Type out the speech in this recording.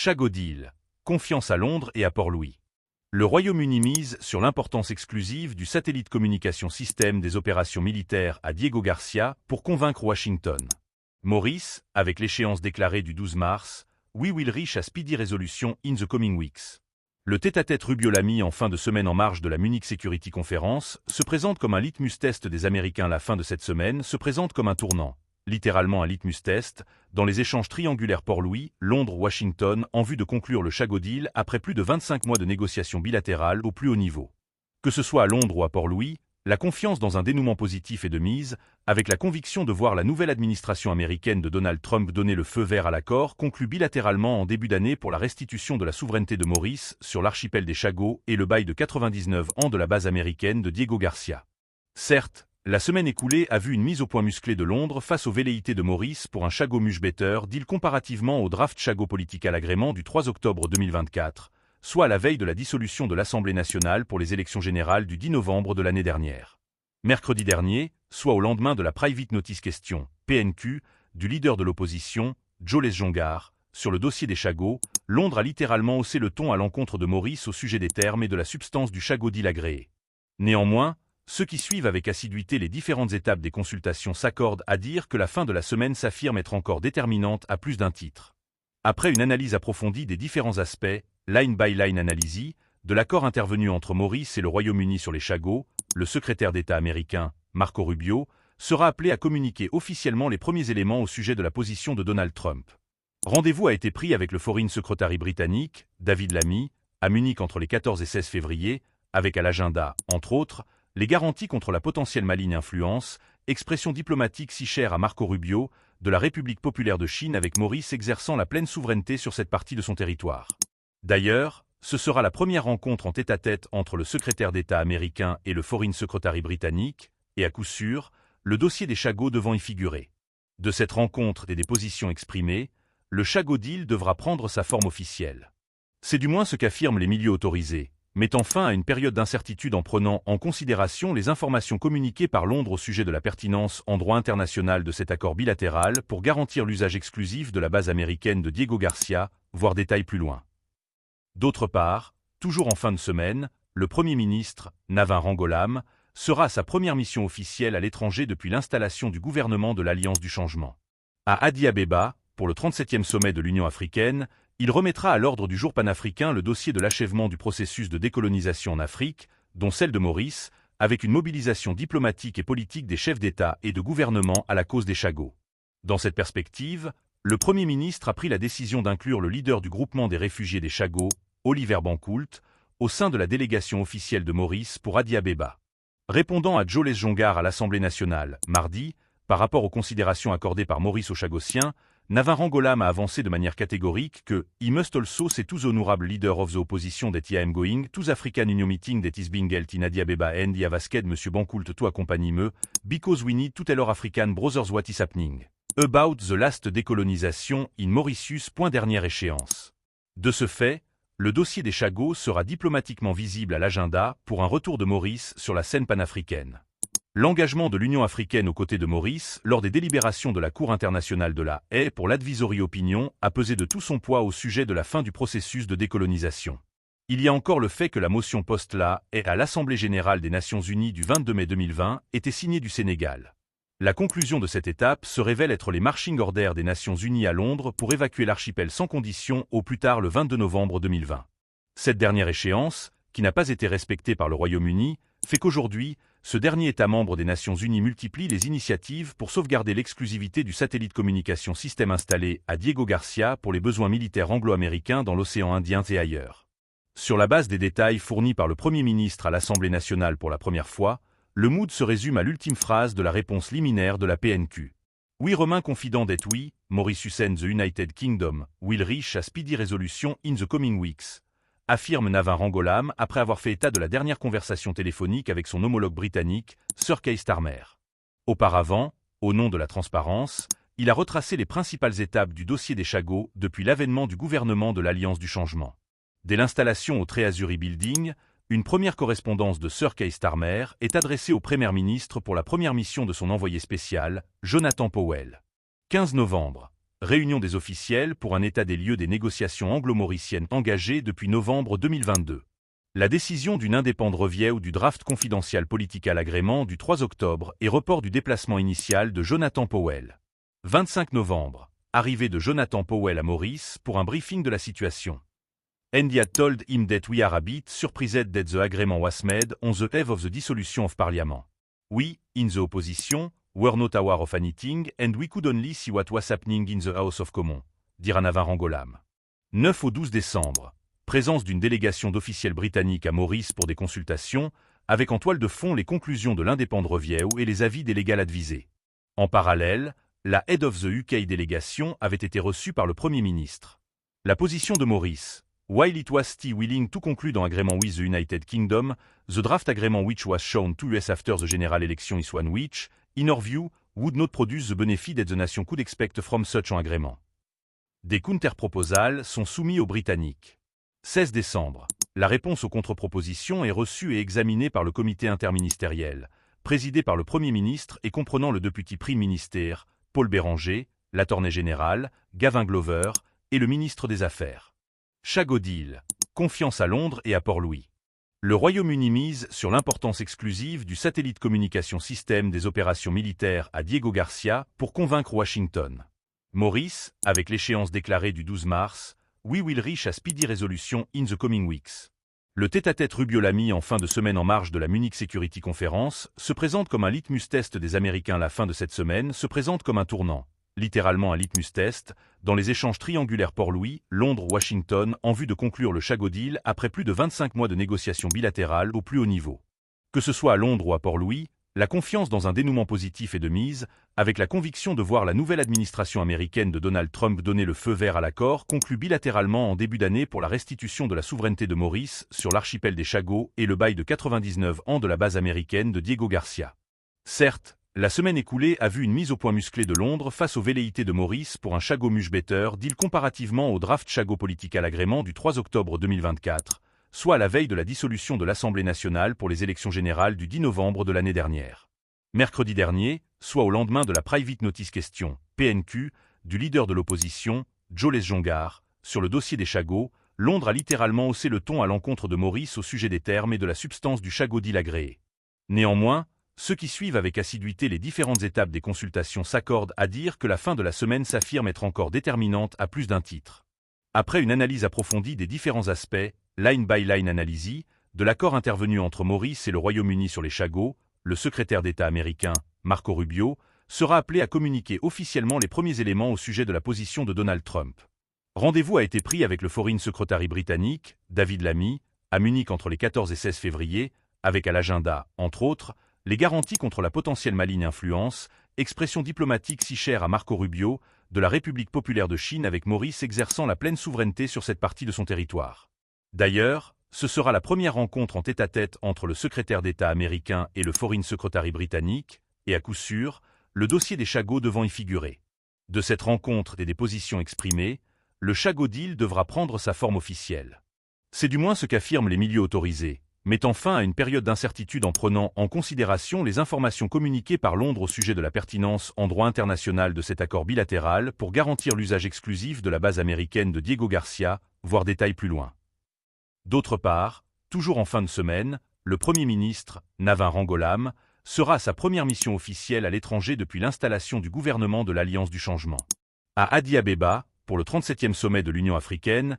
Chago Deal. Confiance à Londres et à Port-Louis. Le Royaume-Uni mise sur l'importance exclusive du satellite communication système des opérations militaires à Diego Garcia pour convaincre Washington. Maurice, avec l'échéance déclarée du 12 mars, we will reach a speedy resolution in the coming weeks. Le tête-à-tête Rubio-Lamy en fin de semaine en marge de la Munich Security Conference se présente comme un litmus test des Américains. La fin de cette semaine se présente comme un tournant, littéralement un litmus test, dans les échanges triangulaires Port-Louis, Londres-Washington en vue de conclure le Chago Deal après plus de 25 mois de négociations bilatérales au plus haut niveau. Que ce soit à Londres ou à Port-Louis, la confiance dans un dénouement positif est de mise, avec la conviction de voir la nouvelle administration américaine de Donald Trump donner le feu vert à l'accord conclu bilatéralement en début d'année pour la restitution de la souveraineté de Maurice sur l'archipel des Chagos et le bail de 99 ans de la base américaine de Diego Garcia. Certes, la semaine écoulée a vu une mise au point musclée de Londres face aux velléités de Maurice pour un Chago Much Better Deal comparativement au draft Chago Political Agreement du 3 octobre 2024, soit à la veille de la dissolution de l'Assemblée nationale pour les élections générales du 10 novembre de l'année dernière. Mercredi dernier, soit au lendemain de la Private Notice Question, PNQ, du leader de l'opposition, Joles Jongar, sur le dossier des Chagos, Londres a littéralement haussé le ton à l'encontre de Maurice au sujet des termes et de la substance du Chago Deal agréé. Néanmoins, ceux qui suivent avec assiduité les différentes étapes des consultations s'accordent à dire que la fin de la semaine s'affirme être encore déterminante à plus d'un titre. Après une analyse approfondie des différents aspects, line-by-line analysis, de l'accord intervenu entre Maurice et le Royaume-Uni sur les Chagos, le secrétaire d'État américain, Marco Rubio, sera appelé à communiquer officiellement les premiers éléments au sujet de la position de Donald Trump. Rendez-vous a été pris avec le Foreign Secretary britannique, David Lammy, à Munich entre les 14 et 16 février, avec à l'agenda, entre autres, les garanties contre la potentielle maligne influence, expression diplomatique si chère à Marco Rubio, de la République populaire de Chine avec Maurice exerçant la pleine souveraineté sur cette partie de son territoire. D'ailleurs, ce sera la première rencontre en tête-à-tête entre le secrétaire d'État américain et le Foreign Secretary britannique, et à coup sûr, le dossier des Chagos devant y figurer. De cette rencontre et des positions exprimées, le Chago Deal devra prendre sa forme officielle. C'est du moins ce qu'affirment les milieux autorisés, mettant fin à une période d'incertitude en prenant en considération les informations communiquées par Londres au sujet de la pertinence en droit international de cet accord bilatéral pour garantir l'usage exclusif de la base américaine de Diego Garcia, voire détails plus loin. D'autre part, toujours en fin de semaine, le Premier ministre, Navin Rangolam, sera à sa première mission officielle à l'étranger depuis l'installation du gouvernement de l'Alliance du Changement. À Addis Abeba, pour le 37e sommet de l'Union africaine, il remettra à l'ordre du jour panafricain le dossier de l'achèvement du processus de décolonisation en Afrique, dont celle de Maurice, avec une mobilisation diplomatique et politique des chefs d'État et de gouvernement à la cause des Chagos. Dans cette perspective, le Premier ministre a pris la décision d'inclure le leader du groupement des réfugiés des Chagos, Oliver Bancoult, au sein de la délégation officielle de Maurice pour Addis Abeba. Répondant à Joles Jongar à l'Assemblée nationale, mardi, par rapport aux considérations accordées par Maurice aux Chagossiens, Navin Rangolam a avancé de manière catégorique que « He must also say to the honorable leader of the opposition that I am going to the African Union meeting that is being held in Addis Abeba and I have asked M. Bancoult to accompany me, because we need to tell our African brothers what is happening. About the last décolonisation in Mauritius. Dernière échéance. » De ce fait, le dossier des Chagos sera diplomatiquement visible à l'agenda pour un retour de Maurice sur la scène panafricaine. L'engagement de l'Union africaine aux côtés de Maurice lors des délibérations de la Cour internationale de la Haye pour l'advisory opinion a pesé de tout son poids au sujet de la fin du processus de décolonisation. Il y a encore le fait que la motion post-la Haye à l'Assemblée générale des Nations unies du 22 mai 2020 était signée du Sénégal. La conclusion de cette étape se révèle être les marching orders des Nations unies à Londres pour évacuer l'archipel sans condition au plus tard le 22 novembre 2020. Cette dernière échéance, qui n'a pas été respectée par le Royaume-Uni, fait qu'aujourd'hui, ce dernier État membre des Nations Unies multiplie les initiatives pour sauvegarder l'exclusivité du satellite communication système installé à Diego Garcia pour les besoins militaires anglo-américains dans l'océan Indien et ailleurs. Sur la base des détails fournis par le Premier ministre à l'Assemblée nationale pour la première fois, le mood se résume à l'ultime phrase de la réponse liminaire de la PNQ. We remain confident that we, Mauritius and the United Kingdom, will reach a speedy resolution in the coming weeks, affirme Navin Rangolam après avoir fait état de la dernière conversation téléphonique avec son homologue britannique, Sir Keir Starmer. Auparavant, au nom de la transparence, il a retracé les principales étapes du dossier des Chagos depuis l'avènement du gouvernement de l'Alliance du Changement. Dès l'installation au Treasury Building, une première correspondance de Sir Keir Starmer est adressée au Premier ministre pour la première mission de son envoyé spécial, Jonathan Powell. 15 novembre. Réunion des officiels pour un état des lieux des négociations anglo-mauriciennes engagées depuis novembre 2022. La décision d'une indépendante review du draft confidential political agrément du 3 octobre et report du déplacement initial de Jonathan Powell. 25 novembre. Arrivée de Jonathan Powell à Maurice pour un briefing de la situation. And he had told him that we are a bit surprised that the agreement was made on the eve of the dissolution of Parliament. We, in the opposition, were not aware of anything and we could only see what was happening in the House of Commons, dira Navin Rangolam. 9 au 12 décembre. Présence d'une délégation d'officiels britanniques à Maurice pour des consultations, avec en toile de fond les conclusions de l'indépendante review et les avis des legal advisés. En parallèle, la Head of the UK délégation avait été reçue par le Premier ministre. La position de Maurice. While it was still willing to conclude an agreement with the United Kingdom, the draft agreement which was shown to US after the general election is one which, in our view, would not produce the benefit that the nation could expect from such an agreement. Des counter-proposals sont soumis aux Britanniques. 16 décembre. La réponse aux contre-propositions est reçue et examinée par le comité interministériel, présidé par le Premier ministre et comprenant le député prime ministère, Paul Béranger, l'attorney général, Gavin Glover, et le ministre des Affaires. Shago Deal. Confiance à Londres et à Port-Louis. Le Royaume-Uni mise sur l'importance exclusive du satellite communication système des opérations militaires à Diego Garcia pour convaincre Washington. Maurice, avec l'échéance déclarée du 12 mars, We will reach a speedy resolution in the coming weeks. Le tête-à-tête Rubio-Lamy en fin de semaine en marge de la Munich Security Conference se présente comme un litmus test des Américains. La fin de cette semaine se présente comme un tournant, littéralement un litmus test, dans les échanges triangulaires Port-Louis, Londres-Washington en vue de conclure le Shago Deal après plus de 25 mois de négociations bilatérales au plus haut niveau. Que ce soit à Londres ou à Port-Louis, la confiance dans un dénouement positif est de mise, avec la conviction de voir la nouvelle administration américaine de Donald Trump donner le feu vert à l'accord conclu bilatéralement en début d'année pour la restitution de la souveraineté de Maurice sur l'archipel des Chagos et le bail de 99 ans de la base américaine de Diego Garcia. Certes, la semaine écoulée a vu une mise au point musclée de Londres face aux velléités de Maurice pour un Shago Much Better Deal comparativement au draft Shago Political Agreement du 3 octobre 2024, soit à la veille de la dissolution de l'Assemblée nationale pour les élections générales du 10 novembre de l'année dernière. Mercredi dernier, soit au lendemain de la Private Notice Question, PNQ, du leader de l'opposition, Joles Jongar, sur le dossier des Chagos, Londres a littéralement haussé le ton à l'encontre de Maurice au sujet des termes et de la substance du Shago Deal agréé. Néanmoins, ceux qui suivent avec assiduité les différentes étapes des consultations s'accordent à dire que la fin de la semaine s'affirme être encore déterminante à plus d'un titre. Après une analyse approfondie des différents aspects, line by line analysis, de l'accord intervenu entre Maurice et le Royaume-Uni sur les Chagos, le secrétaire d'État américain, Marco Rubio, sera appelé à communiquer officiellement les premiers éléments au sujet de la position de Donald Trump. Rendez-vous a été pris avec le Foreign Secretary britannique, David Lammy, à Munich entre les 14 et 16 février, avec à l'agenda, entre autres, les garanties contre la potentielle maligne influence, expression diplomatique si chère à Marco Rubio, de la République populaire de Chine avec Maurice exerçant la pleine souveraineté sur cette partie de son territoire. D'ailleurs, ce sera la première rencontre en tête-à-tête entre le secrétaire d'État américain et le Foreign Secretary britannique, et à coup sûr, le dossier des Chagos devant y figurer. De cette rencontre et des positions exprimées, le Shago Deal devra prendre sa forme officielle. C'est du moins ce qu'affirment les milieux autorisés, mettant fin à une période d'incertitude en prenant en considération les informations communiquées par Londres au sujet de la pertinence en droit international de cet accord bilatéral pour garantir l'usage exclusif de la base américaine de Diego Garcia, voire détail plus loin. D'autre part, toujours en fin de semaine, le Premier ministre, Navin Rangolam, sera à sa première mission officielle à l'étranger depuis l'installation du gouvernement de l'Alliance du Changement. À Addis Abeba, pour le 37e sommet de l'Union africaine,